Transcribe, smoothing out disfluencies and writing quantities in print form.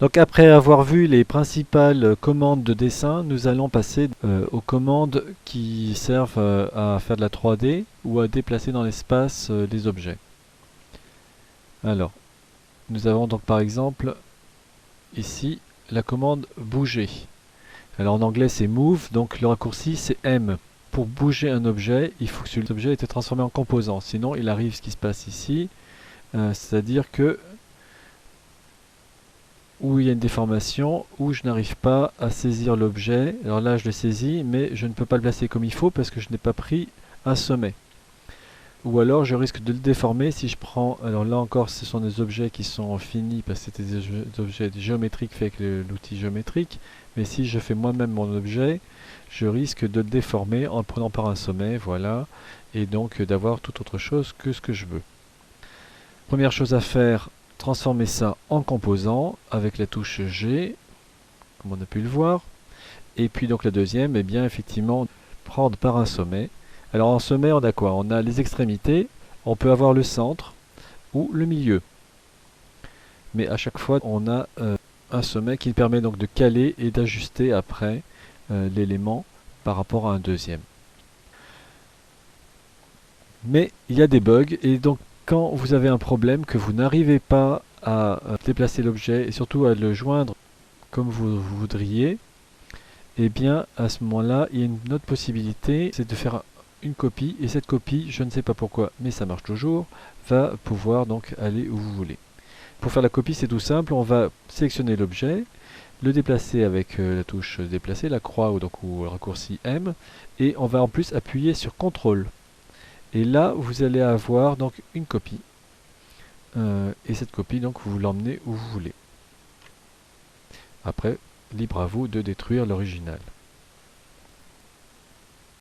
Donc après avoir vu les principales commandes de dessin, nous allons passer aux commandes qui servent à faire de la 3D ou à déplacer dans l'espace les objets. Alors, nous avons donc par exemple ici la commande bouger. Alors en anglais c'est move, donc le raccourci c'est M. Pour bouger un objet, il faut que cet objet ait été transformé en composant, sinon il arrive ce qui se passe ici, c'est-à-dire que où il y a une déformation, où je n'arrive pas à saisir l'objet. Alors là, je le saisis, mais je ne peux pas le placer comme il faut parce que je n'ai pas pris un sommet. Ou alors, je risque de le déformer si je prends... Alors là encore, ce sont des objets qui sont finis parce que c'était des objets géométriques faits avec l'outil géométrique. Mais si je fais moi-même mon objet, je risque de le déformer en le prenant par un sommet, voilà. Et donc d'avoir tout autre chose que ce que je veux. Première chose à faire, transformer ça en composant avec la touche G, comme on a pu le voir. Et puis donc la deuxième, eh bien effectivement, prendre par un sommet. Alors en sommet, on a quoi? On a les extrémités, on peut avoir le centre ou le milieu. Mais à chaque fois, on a un sommet qui permet donc de caler et d'ajuster après l'élément par rapport à un deuxième. Mais il y a des bugs et donc quand vous avez un problème que vous n'arrivez pas à déplacer l'objet et surtout à le joindre comme vous voudriez, et bien à ce moment-là, il y a une autre possibilité, c'est de faire une copie, et cette copie, je ne sais pas pourquoi, mais ça marche toujours, va pouvoir donc aller où vous voulez. Pour faire la copie, c'est tout simple, on va sélectionner l'objet, le déplacer avec la touche déplacer, la croix ou le raccourci M, et on va en plus appuyer sur CTRL. Et là, vous allez avoir donc une copie, et cette copie, donc vous l'emmenez où vous voulez. Après, libre à vous de détruire l'original.